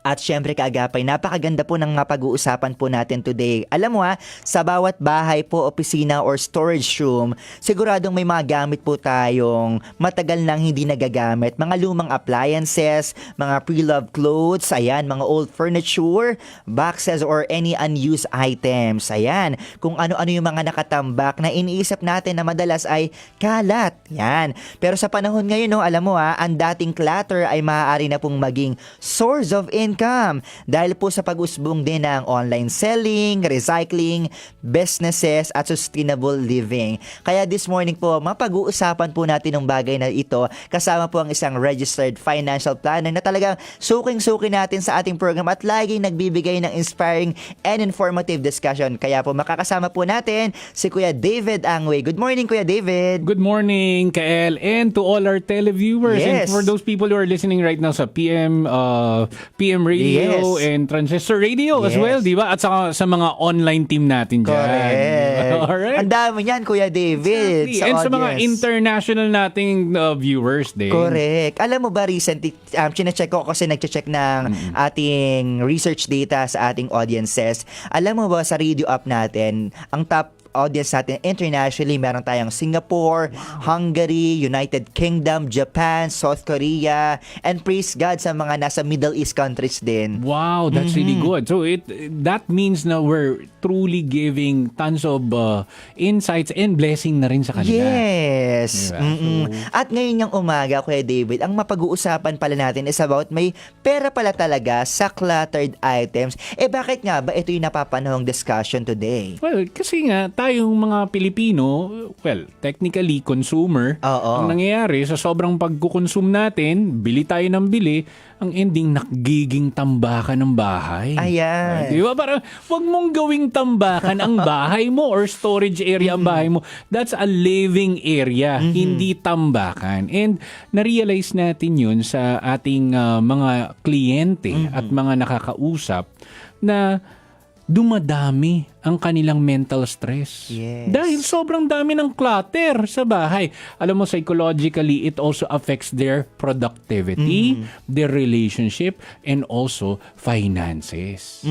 At syempre kaagapay, napakaganda po ng pag-uusapan po natin today. Alam mo sa bawat bahay po, opisina or storage room, siguradong may mga gamit po tayong matagal nang hindi nagagamit. Mga lumang appliances, mga pre-loved clothes, ayan, mga old furniture, boxes or any unused items. Ayan, kung ano-ano yung mga nakatambak na iniisip natin na madalas ay kalat. Yan. Pero sa panahon ngayon, alam mo ang dating clutter ay maaari na pong maging source of income dahil po sa pag-usbong din ng online selling, recycling, businesses at sustainable living. Kaya this morning po, mapag-uusapan po natin ng bagay na ito kasama po ang isang registered financial planner na talagang suking-suki natin sa ating program at laging nagbibigay ng inspiring and informative discussion. Kaya po makakasama po natin si Kuya David Angway. Good morning, Kuya David. Good morning, Kael, and to all our televiewers. Yes. And for those people who are listening right now sa PM Radio Yes. and Transistor Radio as Yes. well, di ba? At sa mga online team natin dyan. Correct. Alright. Ang dami niyan, Kuya David. Exactly. And sa mga audience. international nating viewers din. Correct. Alam mo ba recently, chinecheck ko kasi nagche-check ng ating research data sa ating audiences. Alam mo ba sa radio app natin, ang top audience natin internationally, meron tayong Singapore, Hungary, United Kingdom, Japan, South Korea, and praise God sa mga nasa Middle East countries din. Wow, that's really good. So that means na we're truly giving tons of insights and blessing na rin sa kanila. Yes. Diba? At ngayon yung umaga, Kuya David, ang mapag-uusapan pala natin is about may pera pala talaga sa cluttered items. Bakit nga ba ito yung napapanahong discussion today? Well, kasi nga, tayong mga Pilipino, well, technically, consumer, Oo. ang nangyayari sa sobrang pagkukonsume natin, bili tayo ng bili, ang ending nakgiging tambakan ng bahay. Ayan. Di ba? Parang, wag mong gawing tambakan ang bahay mo or storage area ang bahay mo. That's a living area, hindi tambakan. And na-realize natin yun sa ating mga kliyente at mga nakakausap na dumadami ang kanilang mental stress. Yes. Dahil sobrang dami ng clutter sa bahay. Alam mo, psychologically, it also affects their productivity, their relationship, and also finances.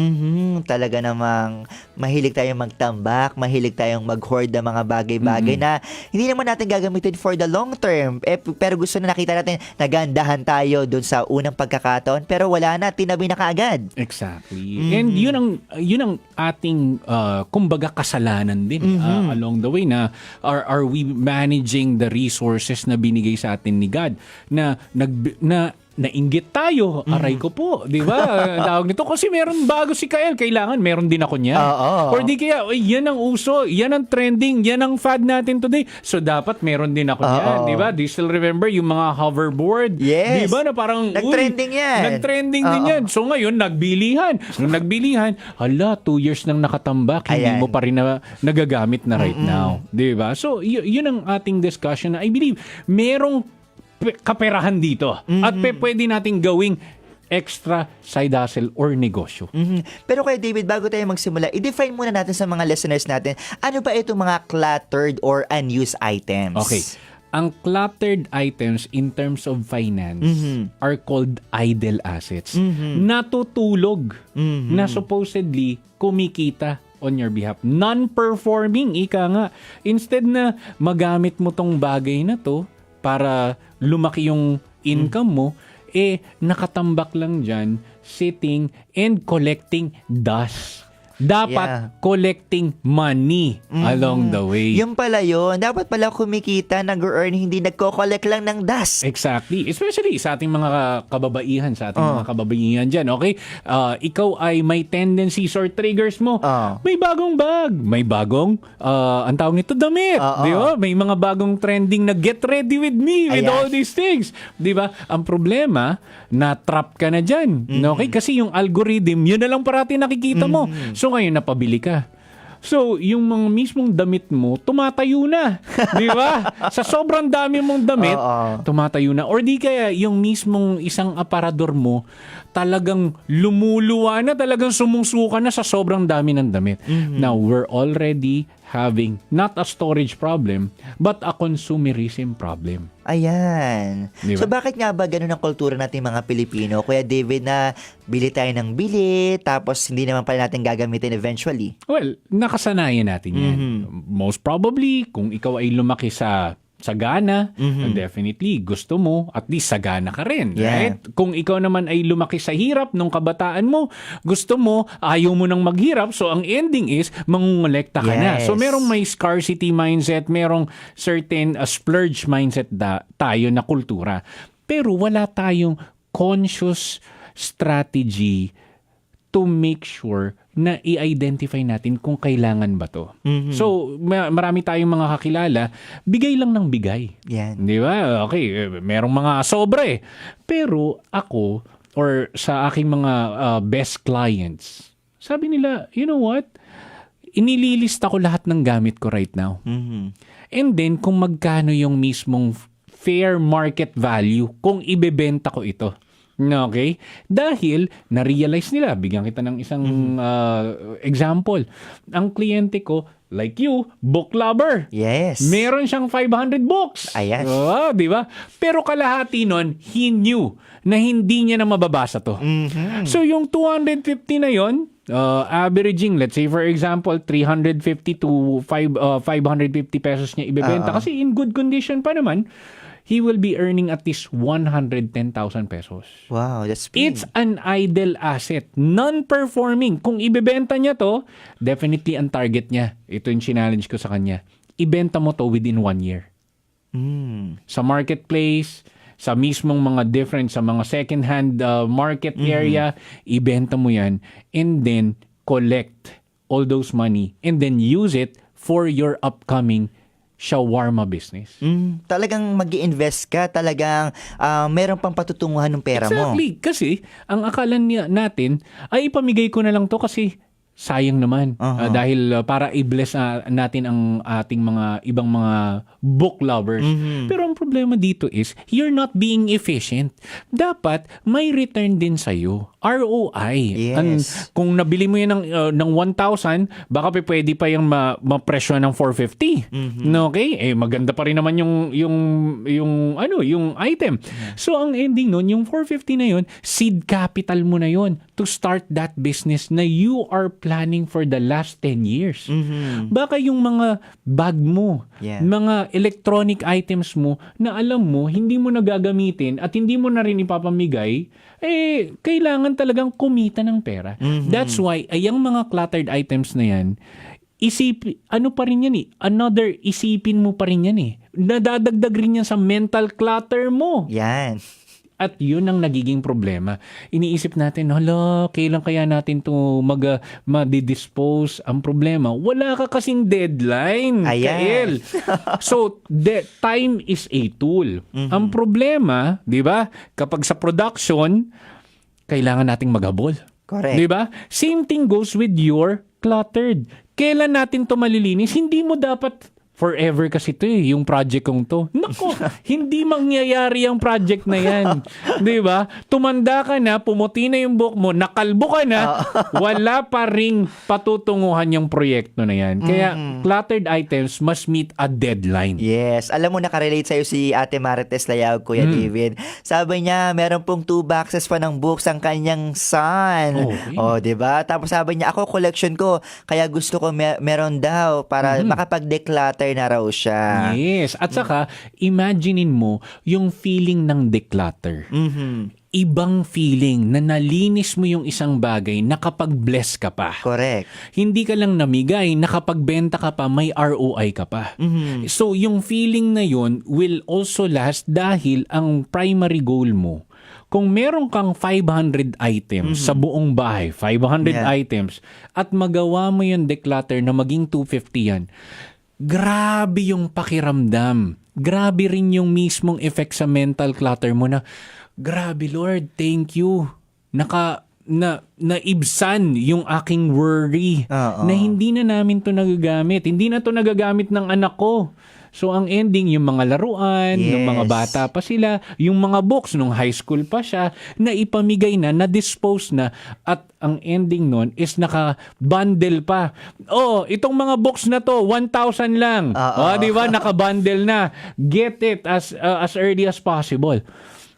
Talaga namang mahilig tayong magtambak, mahilig tayong mag-hoard ng mga bagay-bagay na hindi naman natin gagamitin for the long term. Pero gusto na nakita natin, nagandahan tayo dun sa unang pagkakataon, pero wala na, tinabi na kaagad. Exactly. And yun ang ating kumbaga kasalanan din along the way na are we managing the resources na binigay sa atin ni God na nainggit tayo, aray ko po, di ba? Tawag nito kasi meron bago si Kael, kailangan meron din ako niya. Or di kaya, yan ang uso, yan ang trending, yan ang fad natin today. So dapat meron din ako niyan, di ba? Do you still remember yung mga hoverboard? Yes. Di ba na parang Nag-trending yan. Nag-trending din yan. So ngayon nagbilihan. Nung nagbilihan, hala, 2 years nang nakatambak, hindi Ayan. mo pa rin na nagagamit na right now. Di ba? So yun ang ating discussion na I believe merong kaperahan dito. At pwede nating gawing extra side hustle or negosyo. Pero Kuya David, bago tayo magsimula, i-define muna natin sa mga listeners natin, ano ba itong mga cluttered or unused items? Okay. Ang cluttered items in terms of finance are called idle assets. Natutulog na supposedly kumikita on your behalf. Non-performing, ika nga. Instead na magamit mo tong bagay na to para lumaki yung income mo, nakatambak lang dyan, sitting and collecting dust. Dapat collecting money along the way. Yung pala yun, dapat pala kumikita, nag-earn, hindi nagko-collect lang ng dust. Exactly. Especially sa ating mga kababaihan, sa ating mga kababaihan dyan, okay? Ikaw ay may tendencies or triggers mo. May bagong bag. May bagong, ang tawag nito, damit. Di ba? May mga bagong trending na get ready with me with all these things. Di ba? Ang problema, na-trap ka na dyan. Okay? Kasi yung algorithm, yun na lang parati nakikita mo. So ngayon, napabili ka. So, yung mga mismong damit mo, tumatayo na. Di ba? Sa sobrang dami mong damit, tumatayo na. Or di kaya, yung mismong isang aparador mo, talagang lumuluwa na, talagang sumusuka na sa sobrang dami ng damit. Now, we're already having not a storage problem, but a consumerism problem. Ayan. Di ba? So bakit nga ba ganun ang kultura natin mga Pilipino? Kuya David, na bili tayo ng bili, tapos hindi naman pala natin gagamitin eventually. Well, nakasanayan natin yan. Most probably, kung ikaw ay lumaki sa sagana, definitely gusto mo at least sagana ka rin, Yeah. right? Kung ikaw naman ay lumaki sa hirap nung kabataan mo, gusto mo, ayaw mo nang maghirap, so ang ending is mangungulekta ka na. Yes. So merong may scarcity mindset, merong certain splurge mindset tayo na kultura. Pero wala tayong conscious strategy to make sure na i-identify natin kung kailangan ba to. So, marami tayong mga kakilala, bigay lang ng bigay. Yan. Di ba? Okay, merong mga sobra eh. Pero ako, or sa aking mga best clients, sabi nila, you know what? Inililista ko lahat ng gamit ko right now. And then, kung magkano yung mismong fair market value kung ibebenta ko ito. Okay? Dahil, na-realize nila, bigyan kita ng isang example. Ang kliyente ko, like you, book lover. Yes. Meron siyang 500 books. Ayan. Di ba? Pero kalahati nun, he knew na hindi niya na mababasa to. So, yung 250 na yon, averaging, let's say for example, 350 to 550 pesos niya ibebenta. Kasi in good condition pa naman, he will be earning at least 110,000 pesos. Wow, that's big. It's an idle asset. Non-performing. Kung ibebenta niya to, definitely ang target niya. Ito yung challenge ko sa kanya. Ibenta mo to within 1 year. Sa marketplace, sa mismong mga different, sa mga second-hand market area, ibenta mo yan and then collect all those money and then use it for your upcoming shawarma business. Talagang mag-i-invest ka, talagang meron pang patutunguhan ng pera mo. Exactly. Kasi, ang akala natin, ay ipamigay ko na lang to kasi sayang naman. Dahil para i-bless natin ang ating mga ibang mga book lovers. Pero ang problema dito is, you're not being efficient. Dapat may return din sa'yo. ROI. Yes. Kung nabili mo yan ng 1,000, baka pwede pa yung ma-presyo ng 450. Okay? Maganda pa rin naman yung item. So, ang ending nun, yung 450 na yun, seed capital mo na yun to start that business na you are planning for the last 10 years. Baka yung mga bag mo, mga electronic items mo na alam mo, hindi mo nagagamitin at hindi mo na rin ipapamigay, kailangan talagang kumita ng pera. That's why, ayang mga cluttered items na yan, ano pa rin yan isipin mo pa rin yan Nadadagdag rin yan sa mental clutter mo. Yan. At yun ang nagiging problema. Iniisip natin, kailan kaya natin to ma-dispose? Ang problema, wala ka kasing deadline, Kael. So, time is a tool. Ang problema, di ba, kapag sa production, kailangan nating maghabol. Correct. Di ba? Same thing goes with your cluttered. Kailan natin to malilinis? Hindi mo dapat forever kasi ito yung project kong to. Nako, hindi mangyayari ang project na yan. Di ba? Tumanda ka na, pumuti na yung buhok mo, nakalbo ka na, wala pa ring patutunguhan yung proyekto na yan. Kaya, cluttered items must meet a deadline. Yes. Alam mo, nakarelate sa'yo si Ate Marites Layag, Kuya David. Sabi niya, meron pong 2 boxes pa ng books ang kanyang son. Di ba? Tapos sabi niya, ako collection ko, kaya gusto ko meron daw para makapag-declutter na raw siya. Yes. At saka, imaginein mo yung feeling ng declutter. Ibang feeling na nalinis mo yung isang bagay, nakapag-bless ka pa. Correct. Hindi ka lang namigay, nakapagbenta ka pa, may ROI ka pa. So, yung feeling na yun will also last dahil ang primary goal mo, kung meron kang 500 items sa buong bahay, 500 items, at magawa mo yung declutter na maging 250 yan, grabe yung pakiramdam. Grabe rin yung mismong effect sa mental clutter mo na, grabe Lord, thank you. Naibsan yung aking worry na hindi na namin to nagagamit. Hindi na to nagagamit ng anak ko. So ang ending, yung mga laruan, yung mga Yes. bata pa sila, yung mga books nung high school pa siya, na ipamigay na-dispose na, at ang ending nun is naka-bundle pa. Oh, itong mga books na to, 1,000 lang. Oh, di ba? Naka-bundle na. Get it as early as possible.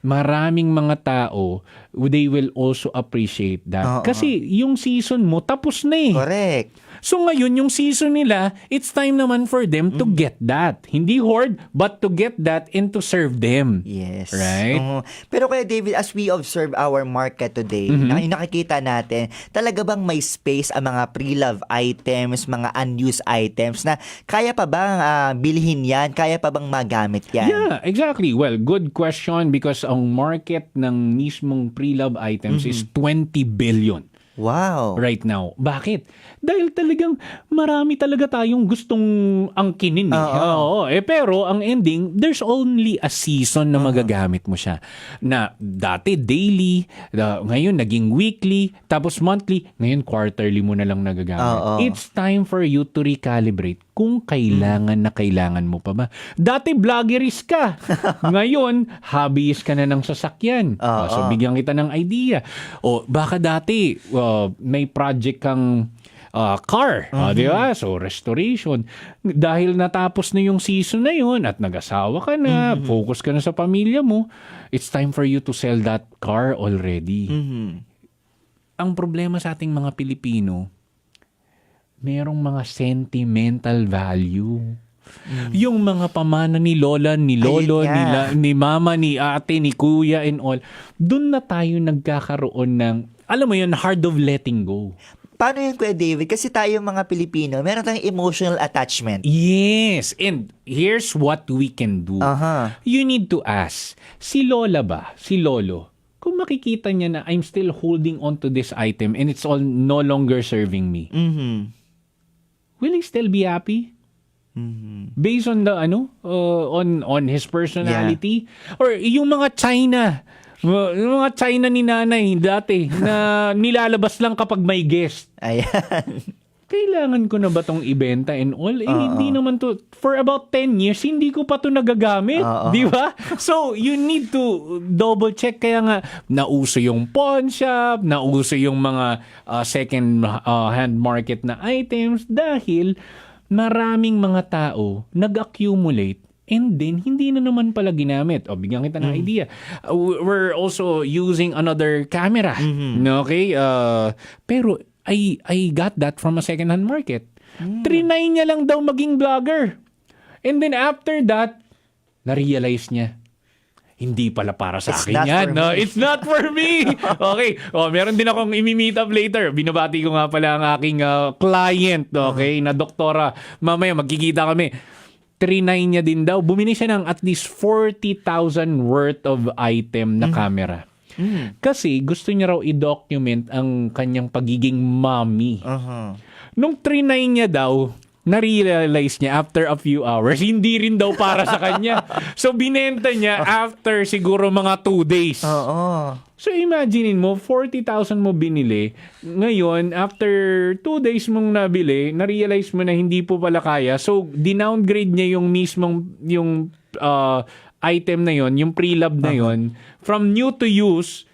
Maraming mga tao, they will also appreciate that. Kasi yung season mo, tapos na eh. Correct. So ngayon, yung season nila, it's time naman for them to get that. Hindi hoard, but to get that and to serve them. Yes. Right? Oo. Pero Kuya David, as we observe our market today, nakikita natin, talaga bang may space ang mga pre-love items, mga unused items na kaya pa bang bilhin yan? Kaya pa bang magamit yan? Yeah, exactly. Well, good question because ang market ng mismong pre-love items is 20 billion. Wow. Right now. Bakit? Dahil talagang marami talaga tayong gustong angkinin. Oo. Pero ang ending, there's only a season na magagamit mo siya. Na dati daily, ngayon naging weekly, tapos monthly, ngayon quarterly mo na lang nagagamit. It's time for you to recalibrate kung kailangan na kailangan mo pa ba. Dati vloggerist ka. Ngayon, hobbyist ka na ng sasakyan. So bigyan kita ng idea. O baka dati, may project kang car, di ba? So restoration. Dahil natapos na yung season na yun at nag-asawa ka na, focus ka na sa pamilya mo, it's time for you to sell that car already. Ang problema sa ating mga Pilipino, merong mga sentimental value. Yung mga pamana ni lola, ni lolo, ni mama, ni ate, ni kuya and all, dun na tayo nagkakaroon ng, alam mo yun, hard of letting go. Paano yun, Kuya David? Kasi tayo mga Pilipino, meron tayong emotional attachment. Yes. And here's what we can do. You need to ask, si lola ba, si lolo, kung makikita niya na I'm still holding on to this item and it's all no longer serving me, will he still be happy? Based on the on his personality, or yung mga China ni nanay dati na nilalabas lang kapag may guest. Ayan. Kailangan ko na ba tong ibenta and all? Hindi naman to, for about 10 years hindi ko pa to nagagamit, di ba? So you need to double check. Kaya nga nauso yung pawn shop, nauso yung mga second hand market na items dahil maraming mga tao nag-accumulate and then hindi na naman pala ginamit. O, bigyan kita ng idea. We're also using another camera. Okay? Pero I got that from a second-hand market. Trinay niya lang daw maging vlogger. And then after that, na-realize niya, hindi pala para sa akin yan. No, it's not for me. Okay. Meron din akong imi-meet up later. Binabati ko nga pala ang aking client, okay, na doktora. Mamaya magkikita kami. Trinay niya din daw. Bumili siya ng at least 40,000 worth of item na camera. Kasi gusto niya raw i-document ang kanyang pagiging mommy. Nung trinay niya daw, na-realize niya after a few hours, hindi rin daw para sa kanya. So, binenta niya after siguro mga 2 days. So, imaginein mo, 40,000 mo binili. Ngayon, after 2 days mong nabili, na-realize mo na hindi po pala kaya. So, dinowngrade niya yung mismong, yung item na yon, yung pre-love na yon, from new to use,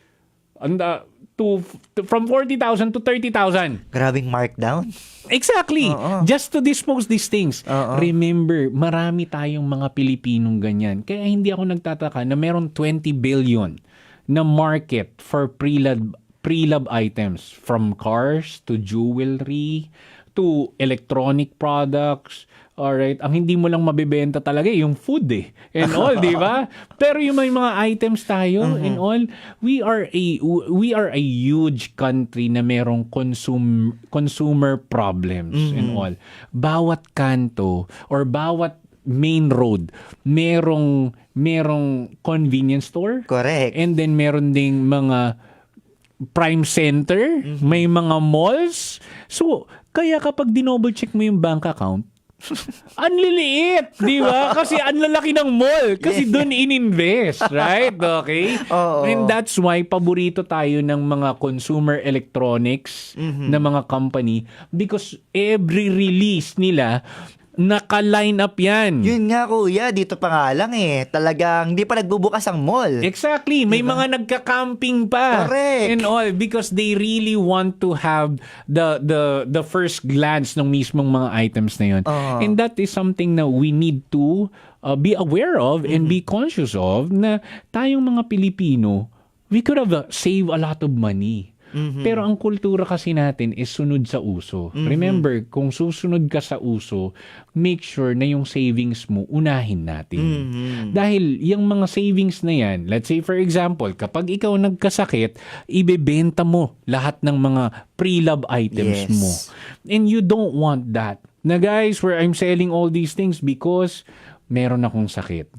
from 40,000 to 30,000. Grabing markdown. Exactly. Just to dispose these things. Remember, marami tayong mga Pilipinong ganyan. Kaya hindi ako nagtataka na meron 20 billion na market for pre-love items, from cars to jewelry to electronic products. Alright, ang hindi mo lang mabebenta talaga yung food and all, di ba? Pero yung may mga items tayo and all, we are a huge country na merong consumer problems and all. Bawat kanto or bawat main road, merong convenience store. Correct. And then meron ding mga prime center, may mga malls. So, kaya kapag dinoble check mo yung bank account, ang liliit, di ba? Kasi ang lalaki ng mall. Kasi doon ininvest, right? Okay? And that's why paborito tayo ng mga consumer electronics na mga company because every release nila, naka-line up yan. Yun nga kuya, dito pa nga lang talagang hindi pa nagbubukas ang mall. Exactly. May mga nagka-camping pa. Correct. And all because they really want to have the first glance ng mismong mga items na yun. And that is something na we need to be aware of and be conscious of na tayong mga Pilipino, we could have saved a lot of money. Pero ang kultura kasi natin is sunod sa uso. Remember, kung susunod ka sa uso, make sure na yung savings mo, unahin natin. Dahil yung mga savings na yan, let's say for example, kapag ikaw nagkasakit, ibebenta mo lahat ng mga pre-love items mo. And you don't want that. Na guys, where I'm selling all these things because meron akong sakit.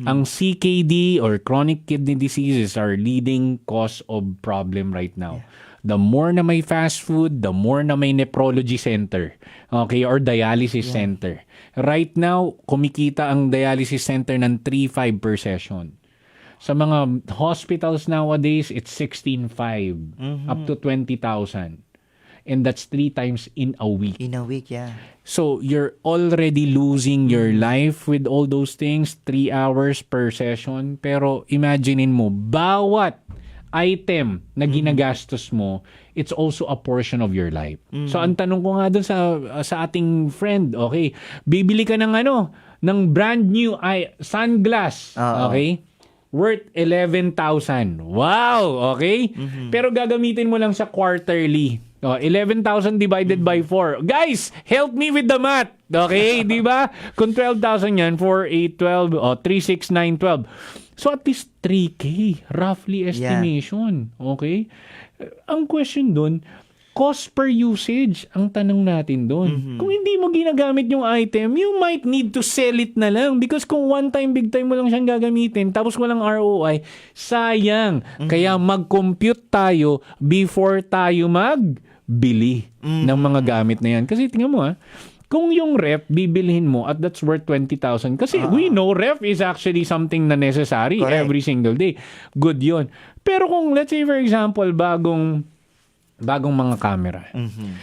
Ang CKD or chronic kidney diseases are leading cause of problem right now. The more na may fast food, the more na may nephrology center. Okay, or dialysis center. Right now, kumikita ang dialysis center ng 3,500 per session. Sa mga hospitals nowadays, it's 16,500 up to 20,000. And that's 3 times in a week. In a week, So, you're already losing your life with all those things, 3 hours per session. Pero, imaginein mo, bawat item na ginagastos mo, it's also a portion of your life. So, ang tanong ko nga doon sa ating friend, okay, bibili ka ng ng brand new sunglass, okay? Worth 11,000. Wow! Okay? Pero gagamitin mo lang sa quarterly. 11,000 divided by 4. Guys, help me with the math. Okay? Di ba? Kung 12,000 yan, 4, 8, 12, 3, 6, 9, 12. So at least 3K, roughly estimation. Okay? Ang question doon, cost per usage ang tanong natin doon. Kung hindi mo ginagamit yung item, you might need to sell it na lang because kung one time, big time mo lang siyang gagamitin tapos walang ROI, sayang. Kaya mag-compute tayo before tayo magbili ng mga gamit na yan. Kasi tingnan mo kung yung ref, bibilhin mo at that's worth 20,000. Kasi we know ref is actually something na necessary every single day. Good yon. Pero kung let's say for example, bagong mga camera.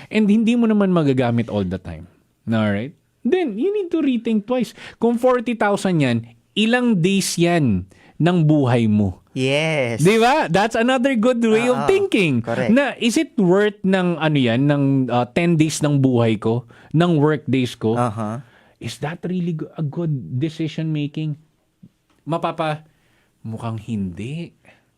And hindi mo naman magagamit all the time. Alright? Then, you need to rethink twice. Kung 40,000 yan, ilang days yan ng buhay mo? Yes. Di ba? That's another good way of thinking. Correct. Na, is it worth ng, ng 10 days ng buhay ko? Ng work days ko? Is that really a good decision making? Mukhang hindi.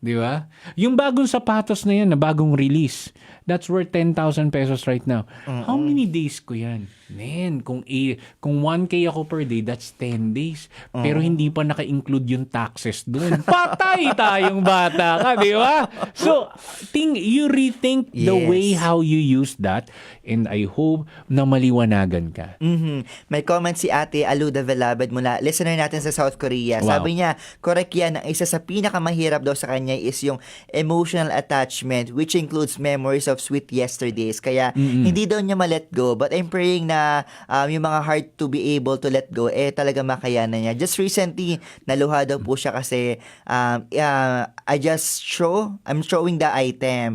Di ba? Yung bagong sapatos na yan, na bagong release, that's worth 10,000 pesos right now. How many days ko yan? Man, kung 1K ako per day, that's 10 days. Pero hindi pa naka-include yung taxes doon. Patay tayong bata ka, di ba? So, you rethink the way how you use that, and I hope na maliwanagan ka. May comment si Ate Aluda Velabed mula, listener natin sa South Korea. Wow. Sabi niya, correct yan, ang isa sa pinakamahirap daw sa kanya is yung emotional attachment, which includes memories of sweet yesterdays. Kaya, hindi daw niya ma-let go. But I'm praying na yung mga hard to be able to let go, talaga makayanan niya. Just recently, naluha daw po siya kasi I'm showing the item,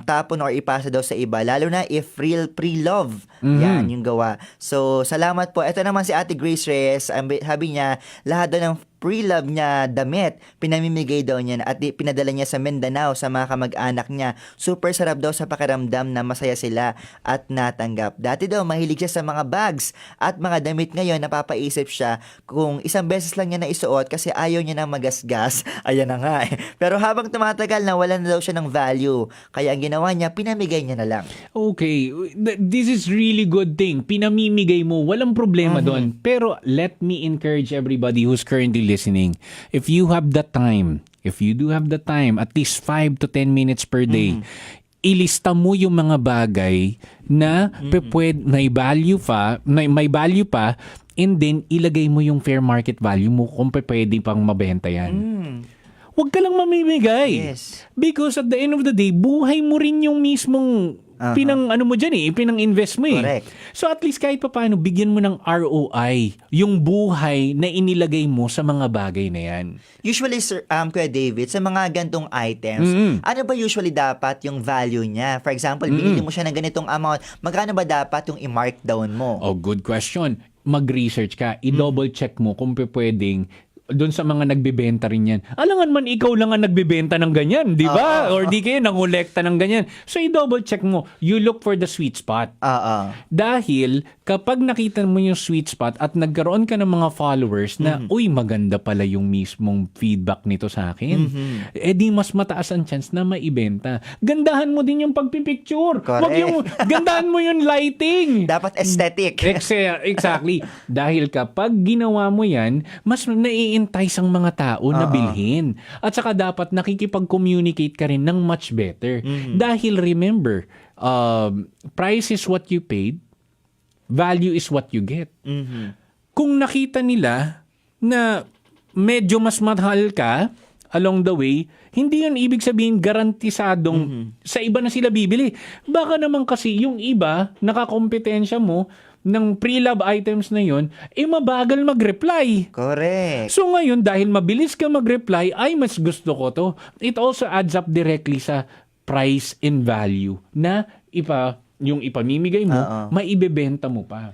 tapon or ipasa daw sa iba. Lalo na if real pre-love, yan yung gawa. So, salamat po. Ito naman si Ate Grace Reyes, sabi niya, lahat daw ng pre-love niya damit, pinamimigay daw niya at pinadala niya sa Mindanao sa mga kamag-anak niya. Super sarap daw sa pakiramdam na masaya sila at natanggap. Dati daw mahilig siya sa mga bags at mga damit. Ngayon napapaisip siya kung isang beses lang niya na isuot kasi ayaw niya na magasgas. Ayan na nga Pero habang tumatagal na wala na daw siya ng value. Kaya ang ginawa niya, pinamigay niya na lang. Okay, this is really good thing. Pinamimigay mo, walang problema doon. Pero let me encourage everybody who's currently listening. If you have the time, at least 5 to 10 minutes per day, ilista mo yung mga bagay na may value pa, and then ilagay mo yung fair market value mo kung pwede pang mabenta yan. Huwag ka lang mamimigay. Yes. Because at the end of the day, buhay mo rin yung mismong pinang-invest mo Correct. So at least kahit pa paano, bigyan mo ng ROI yung buhay na inilagay mo sa mga bagay na yan. Usually, Sir, Kuya David, sa mga gantong items, ano ba usually dapat yung value niya? For example, binili mo siya ng ganitong amount, magkano ba dapat yung i-mark down mo? Oh, good question. mag-research ka, i-double check mo kung pwedeng doon sa mga nagbebenta rin yan. Alangan man ikaw lang ang nagbebenta ng ganyan, di ba? Or di kayo nangolekta ng ganyan. So, i-double check mo. You look for the sweet spot. Dahil, kapag nakita mo yung sweet spot at nagkaroon ka ng mga followers na, uy, maganda pala yung mismong feedback nito sa akin, eh di mas mataas ang chance na maibenta. Gandahan mo din yung pagpipicture. Wag yung, gandahan mo yung lighting. Dapat aesthetic. Exactly. Dahil kapag ginawa mo yan, mas nai-entice ang mga tao na bilhin. At saka dapat nakikipag-communicate ka rin ng much better. Dahil remember, price is what you paid, value is what you get. Kung nakita nila na medyo mas mahal ka along the way, hindi yun ibig sabihin garantisadong sa iba na sila bibili. Baka naman kasi yung iba, nakakompetensya mo, ng pre-love items na yun, mabagal mag-reply. Correct. So ngayon, dahil mabilis ka mag-reply, ay mas gusto ko to. It also adds up directly sa price and value na yung ipamimigay mo, maibebenta mo pa.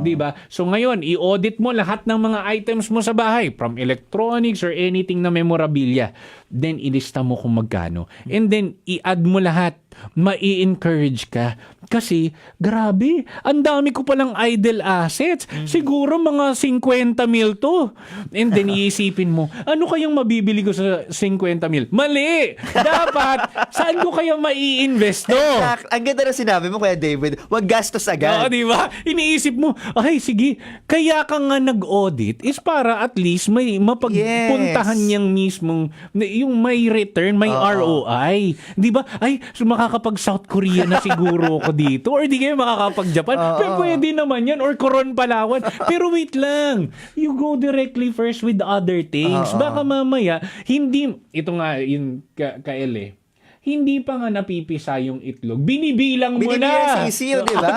Diba? So ngayon, i-audit mo lahat ng mga items mo sa bahay, from electronics or anything na memorabilia. Then, ilista mo kung magkano. And then, i-add mo lahat. Ma-i-encourage ka. Kasi, grabe, ang dami ko palang idle assets. Siguro mga 50 mil to. And then, iisipin mo, ano kayang mabibili ko sa 50 mil? Mali! Dapat, saan ko kaya mai-invest to? Exact. Ang ganda na sinabi mo, Kuya David, wag gastos agad. Oo, di ba? Iniisip mo, ay, sige, kaya ka nga nag-audit is para at least may mapagpuntahan niyang mismong, yung may return, may ROI. Di ba? Ay, so makakapag South Korea na siguro ako dito. Or di kayo makakapag Japan. Pero pwede naman yan. Or Coron Palawan. Pero wait lang. You go directly first with other things. Baka mamaya, hindi, ito nga, yung Kael hindi pa nga napipisa yung itlog. Binibilang mo na. Binibilang sisiyo, di ba?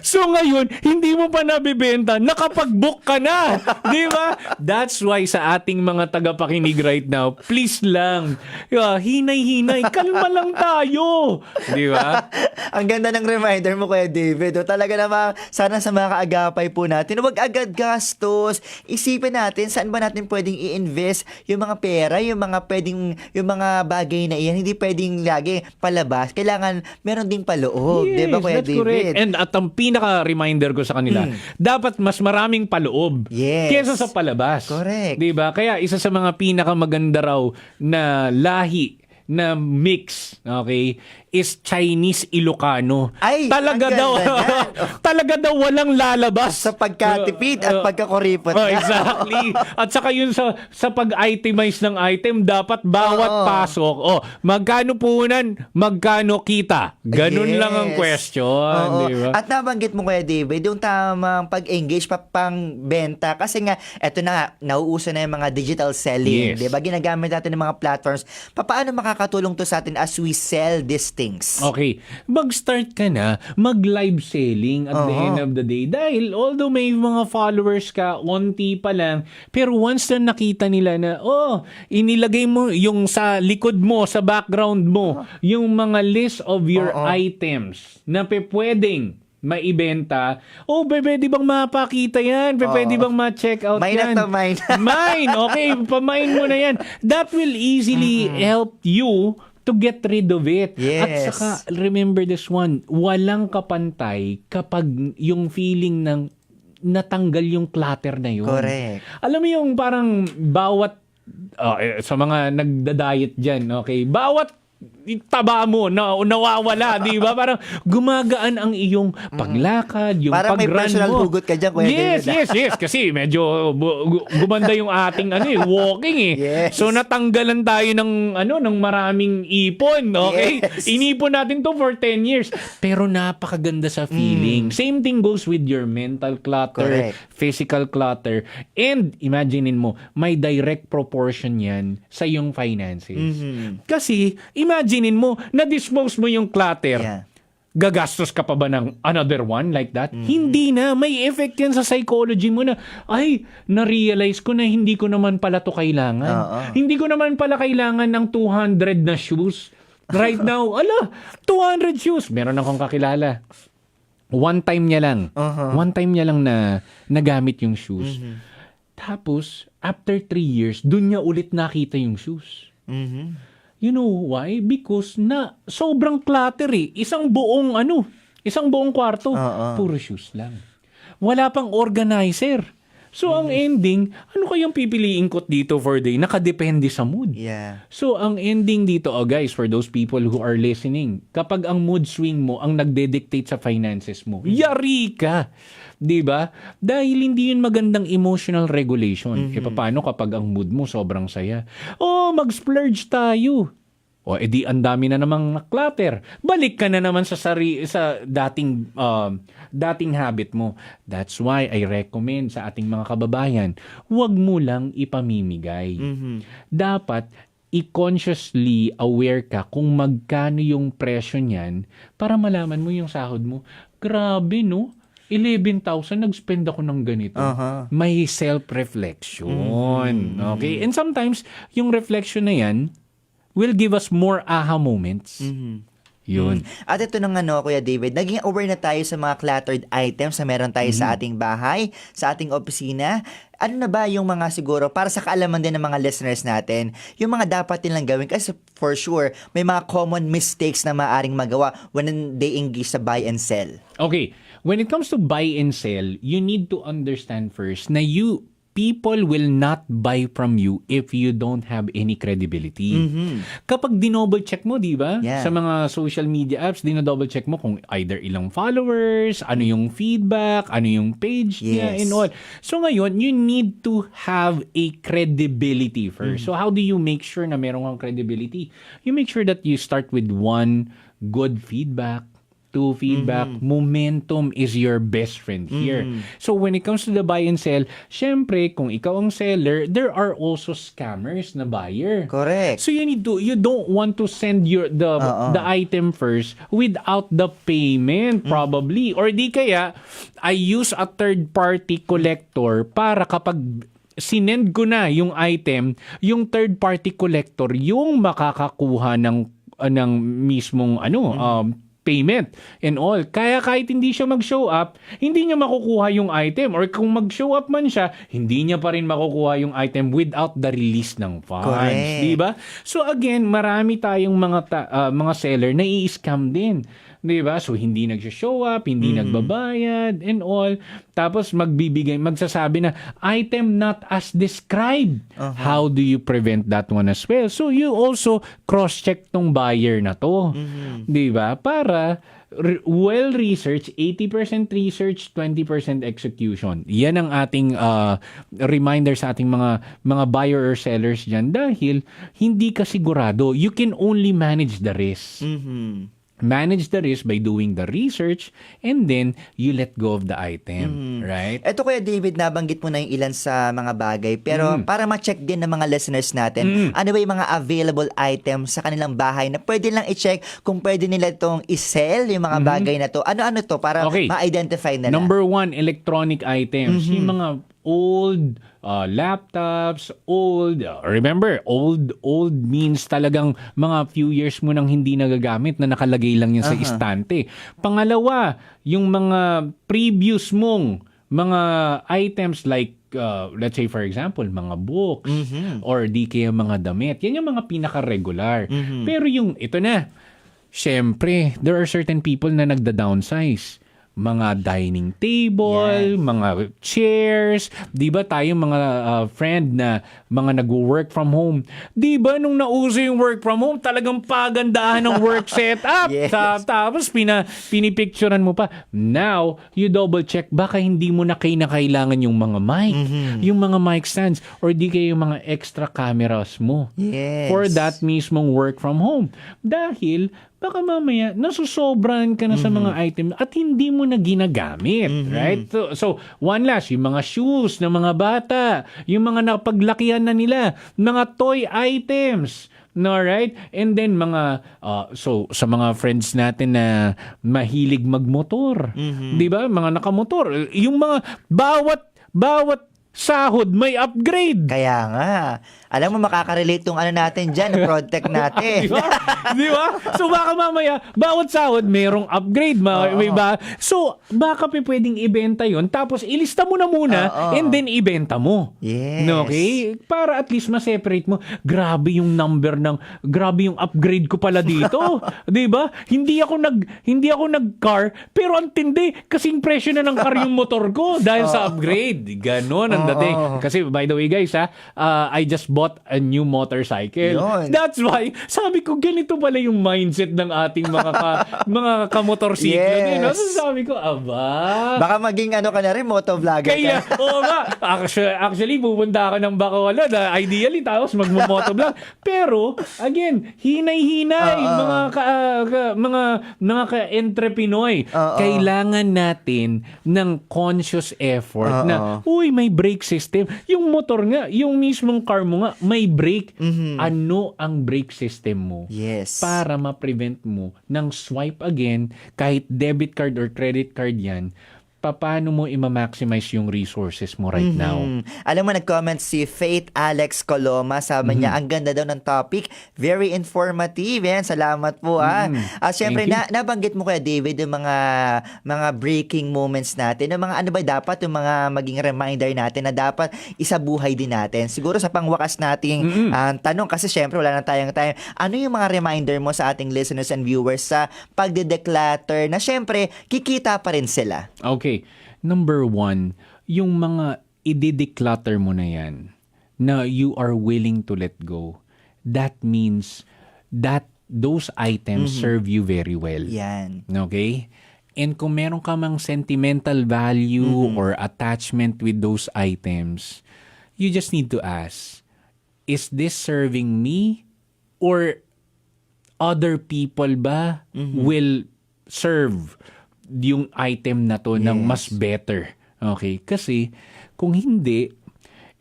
So ngayon, hindi mo pa nabibenta, nakapag-book ka na. Di ba? That's why sa ating mga tagapakinig right now, please lang, hinay-hinay, kalma lang tayo. Di ba? Ang ganda ng reminder mo, Kuya David. Talaga naman, sana sa mga kaagapay po natin, huwag agad gastos. Isipin natin, saan ba natin pwedeng i-invest yung mga pera, yung mga bagay na iyan. Hindi pwedeng lagi palabas. Kailangan meron ding paloob. Yes, di ba, Kuya that's David? correct. And at ang pinaka-reminder ko sa kanila, dapat mas maraming paloob kesa sa palabas. Correct. Diba? Kaya isa sa mga pinakamaganda raw na lahi na mix, okay, is Chinese Ilocano. Ay, talaga ang daw ganda talaga daw walang lalabas sa pagkatipid at pagkakuripot. Exactly. At saka yun sa pag-itemize ng item, dapat bawat pasok, magkano puhunan, magkano kita. Ganun lang ang question. Diba? At nabanggit mo, Kuya David, yung tamang pag-engage pang benta. Kasi nga, eto na, nauuso na yung mga digital selling. Yes. Diba? Ginagamit natin ng mga platforms. Paano makakatulong to sa atin as we sell these things? Okay. Mag-start ka na, mag-live selling at the end of the day. Dahil although may mga followers ka, onti pa lang, pero once na nakita nila na, inilagay mo yung sa likod mo, sa background mo, yung mga list of your items na pwedeng maibenta. Pwede bang mapakita yan? Pwede bang ma-check out yan? Mine. Mine. Okay, pa-mine mo na yan. That will easily help you to get rid of it. Yes. At saka, remember this one, walang kapantay kapag yung feeling ng natanggal yung clutter na yun. Correct. Alam mo yung parang bawat, sa mga nagda-diet dyan, okay, bawat taba mo na nawawala, di ba? Parang gumagaan ang iyong paglakad, yung parang pag-run mo. Parang may personal hugot ka dyan, Kuya David. Yes. Kasi medyo gumanda yung ating walking Yes. So natanggalan tayo ng maraming ipon, okay? Yes. Inipon natin to for 10 years. Pero napakaganda sa feeling. Same thing goes with your mental clutter, Correct. physical clutter, and imaginein mo, may direct proportion yan sa iyong finances. Kasi imaginein mo, na-dispose mo yung clutter. Yeah. Gagastos ka pa ba ng another one like that? Hindi na. May effect yan sa psychology mo na, ay, na-realize ko na hindi ko naman pala to kailangan. Hindi ko naman pala kailangan ng 200 na shoes. Right now, 200 shoes. Meron akong kakilala. One time niya lang. One time niya lang na nagamit yung shoes. Tapos, after 3 years, dun niya ulit nakita yung shoes. You know why? Because sobrang clutter eh. Isang buong kwarto, puro shoes lang. Wala pang organizer. So, ang ending, ano kayang pipiliin ko dito for day? Nakadepende sa mood. Yeah. So, ang ending dito, guys, for those people who are listening, kapag ang mood swing mo ang nagde-dictate sa finances mo, yari ka. 'Di ba? Dahil hindi yun magandang emotional regulation. E paano kapag ang mood mo sobrang saya? Oh, mag-splurge tayo. O edi ang dami na namang clutter. Balik ka na naman sa dating habit mo. That's why I recommend sa ating mga kababayan, huwag mo lang ipamimigay. Dapat i-consciously aware ka kung magkano yung presyo niyan para malaman mo yung sahod mo. Grabe, no? 11,000 nag-spend ako ng ganito. May self-reflection. Okay? And sometimes, yung reflection na yan will give us more aha moments. Yun. At ito nang Kuya David, naging aware na tayo sa mga cluttered items na meron tayo sa ating bahay, sa ating opisina. Ano na ba yung mga siguro, para sa kaalaman din ng mga listeners natin, yung mga dapat nilang gawin? Kasi for sure, may mga common mistakes na maaaring magawa when they engage sa buy and sell. Okay. When it comes to buy and sell, you need to understand first na people will not buy from you if you don't have any credibility. Kapag dinoble check mo, di ba? Yeah. Sa mga social media apps, dinodouble check mo kung either ilang followers, ano yung feedback, ano yung page niya, and all. So ngayon, you need to have a credibility first. So how do you make sure na meron kang credibility? You make sure that you start with one good feedback, to feedback. Momentum is your best friend here. So when it comes to the buy and sell, syempre, kung ikaw ang seller, there are also scammers na buyer. Correct. So you don't want to send the item first without the payment probably. Or di kaya, I use a third party collector para kapag sinend ko na yung item, yung third party collector yung makakakuha ng mismong payment and all. Kaya kahit hindi siya mag-show up, hindi niya makukuha yung item. Or kung mag-show up man siya, hindi niya pa rin makukuha yung item without the release ng funds. Correct. Diba? So again, marami tayong mga seller na i-scam din. Diba? So hindi nag-show up, hindi nagbabayad and all. Tapos magsasabi na item not as described. How do you prevent that one as well? So you also cross-check tong buyer na to. Diba? Para well-researched, 80% research, 20% execution. Yan ang ating reminder sa ating mga buyer or sellers dyan dahil hindi ka sigurado. You can only manage the risk. Manage the risk by doing the research and then you let go of the item. Right? Eto Kuya David, nabanggit mo na yung ilan sa mga bagay. Pero para ma-check din ng mga listeners natin, ano ba yung mga available items sa kanilang bahay na pwede lang i-check kung pwede nila itong i-sell, yung mga bagay na to. Ano-ano to para ma-identify nila? Number 1, electronic items. Yung mga old laptops, remember, old means talagang mga few years mo nang hindi nagagamit na nakalagay lang yan sa istante. Pangalawa, yung mga previous mong mga items like let's say for example, mga books or di kaya mga damit. Yan yung mga pinaka-regular. Pero yung ito na, syempre, there are certain people na nagda-downsize. Mga dining table, mga chairs, 'di ba tayong mga friend na mga nagwo-work from home. 'Di ba nung nauso yung work from home, talagang pagandahan ng work setup. Tapos pinipicturean mo pa. Now, you double check baka hindi mo na kailangan yung mga mic, yung mga mic stands or di kayo yung mga extra cameras mo. For that mismong work from home. Dahil baka mamaya nasusobran ka na sa mga item at hindi mo na ginagamit, right? So one last, yung mga shoes ng mga bata, yung mga napaglakihan na nila, mga toy items, no, right? And then mga so sa mga friends natin na mahilig magmotor, 'di ba? Mga nakamotor, yung mga bawat sahod may upgrade. Kaya nga. Alam mo, makaka-relate tong ano natin dyan, na protect natin. Di ba? Di ba? So baka mamaya, bawat sahod merong upgrade. May ba? So baka pwedeng ibenta yon, tapos ilista mo na muna and then ibenta mo. Yes. Okay? Para at least ma-separate mo. Grabe yung grabe yung upgrade ko pala dito. Di ba? Hindi ako nag-car, pero ang tindi kasing presyo na ng car yung motor ko dahil sa upgrade. Ganon ang dating. Kasi by the way guys, I just bought a new motorcycle. Yun. That's why, sabi ko, ganito pala yung mindset ng ating mga kamotorsiklo din. No? So sabi ko, aba. Baka maging ano ka na rin, motovlogger Kaya, ka. oo nga. Actually, pupunta ka ng Bacolod. Ideally, tapos magmo-motovlog. Pero, again, hinay-hinay. Mga ka-entrepinoy. Kailangan natin ng conscious effort na, uy, may brake system. Yung motor nga, yung mismong car mo nga, may brake. Ano ang brake system mo? Yes. Para ma-prevent mo ng swipe again, kahit debit card or credit card yan, paano mo i-maximize yung resources mo right now? Alam mo, nag-comment si Faith Alex Coloma. Sabi niya, ang ganda daw ng topic. Very informative. Yan, salamat po. Siyempre, nabanggit mo Kuya David yung mga breaking moments natin. Yung mga ano ba dapat, yung mga maging reminder natin na dapat isabuhay din natin. Siguro sa pangwakas nating tanong, kasi siyempre wala na tayong time. Ano yung mga reminder mo sa ating listeners and viewers sa pagde-declutter na siyempre, kikita pa rin sila? Okay. Number 1, yung mga i-declutter mo na yan, na you are willing to let go, that means that those items serve you very well. Yan. Okay? And kung meron ka mang sentimental value or attachment with those items, you just need to ask, is this serving me or other people ba will serve yung item na to ng mas better? Okay? Kasi kung hindi,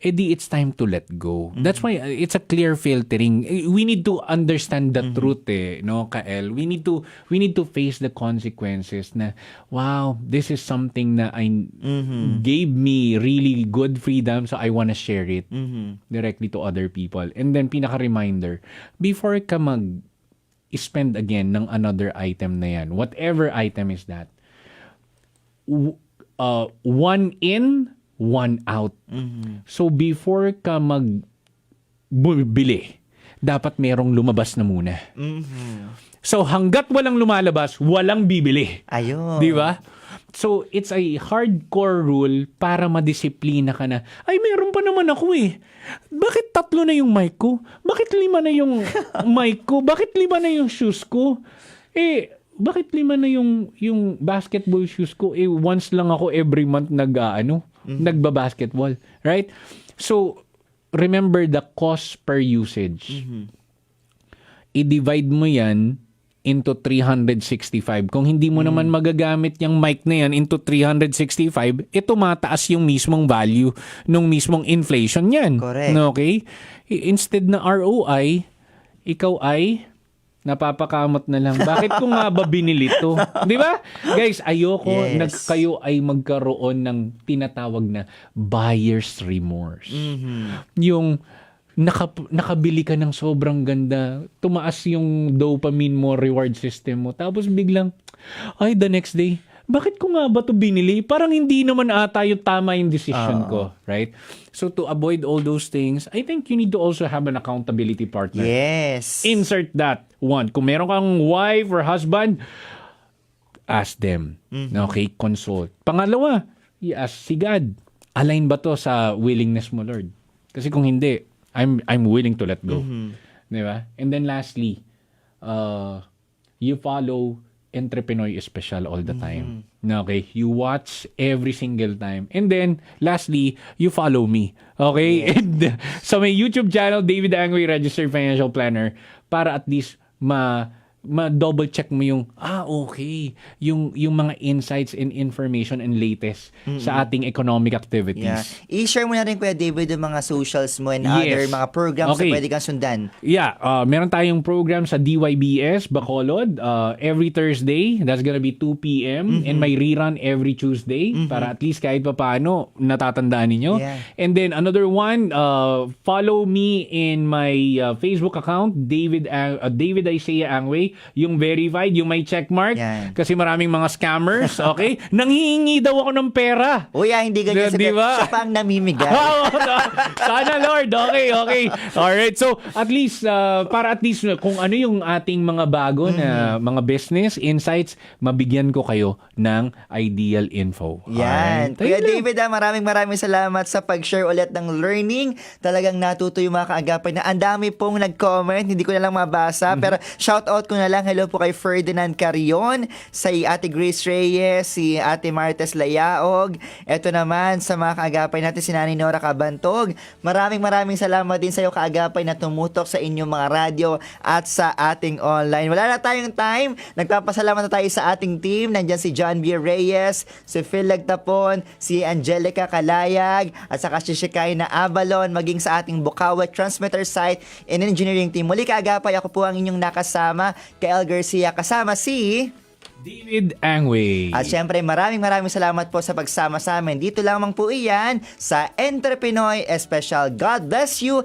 edi it's time to let go. That's why it's a clear filtering. We need to understand the truth no, Kael? We need to face the consequences na, wow, this is something na gave me really good freedom, so I wanna share it directly to other people. And then, pinaka-reminder, before ka spend again ng another item na yan, whatever item is that, one in, one out. So before ka bili, dapat merong lumabas na muna. So hanggat walang lumalabas, walang bibili. Ayun. Di ba? So it's a hardcore rule para madisiplina ka na, ay meron pa naman ako eh. Bakit 3 na yung mic ko? Bakit 5 na yung mic ko? Bakit 5 na yung shoes ko? Bakit 5 na yung basketball shoes ko? Once lang ako every month nagba-basketball. Right? So, remember the cost per usage. I-divide mo yan into 365. Kung hindi mo naman magagamit yung mic na yan into 365, mataas yung mismong value nung mismong inflation yan. Correct. Okay? Instead na ROI, ikaw ay napapakamot na lang. Bakit ko nga ba binili to? Di ba? Guys, ayoko kayo ay magkaroon ng tinatawag na buyer's remorse. Yung nakabili ka ng sobrang ganda, tumaas yung dopamine mo, reward system mo, tapos biglang, the next day, bakit ko nga ba to binili? Parang hindi naman ata yung tama yung decision ko. Right? So to avoid all those things, I think you need to also have an accountability partner. Yes. Insert that. 1, kung meron kang wife or husband, ask them. Okay? Consult. Pangalawa, i-ask si God. Align ba to sa willingness mo, Lord? Kasi kung hindi, I'm willing to let go. Di ba? And then lastly, you follow Entrepreneur Special all the time. Okay? You watch every single time. And then, lastly, you follow me. Okay? Yeah. And sa may YouTube channel, David Angway, Registered Financial Planner, para at least ma-double check mo yung okay, yung mga insights and information and latest sa ating economic activities. Yeah. I-share mo na rin, Kuya David, yung mga socials mo and Yes. other mga programs Okay. na pwede kang sundan. Yeah, meron tayong program sa DYBS Bacolod every Thursday. That's gonna be 2 p.m. And may rerun every Tuesday para at least kahit papaano natatandaan ninyo. Yeah. And then another one, follow me in my Facebook account, David Isaiah Angway, yung verified, yung may check mark. Yan. Kasi maraming mga scammers, okay? Nanghihingi daw ako ng pera. Uy, hindi ganyan. Di ba? Siya pa ang namimigay. Sana Lord. Okay. Alright. So, at least, para at least kung ano yung ating mga bago na mga business insights, mabigyan ko kayo ng ideal info. Yan. Alright. Kuya Ayun lang. David, maraming salamat sa pag-share ulit ng learning. Talagang natuto yung mga kaagapay na ang dami pong nag-comment. Hindi ko na lang mabasa. Pero shout out ko na lang. Hello po kay Ferdinand Carion, sa Ate Grace Reyes, si Ate Martes Layaog. Ito naman sa mga kaagapay natin, si Nani Nora Cabantog. Maraming salamat din sa iyo kaagapay na tumutok sa inyong mga radyo at sa ating online. Wala na tayong time. Nagpapasalamat na tayo sa ating team. Nandyan si John B. Reyes, si Phil Lagtapon, si Angelica Kalayag, at saka si Shikay na Avalon, maging sa ating Bukawa Transmitter Site and Engineering Team. Muli kaagapay, ako po ang inyong nakasama, Kael Garcia, kasama si David Angway. At syempre, maraming salamat po sa pagsama sa amin. Dito lamang po iyan sa Entrepinoy Special. God bless you.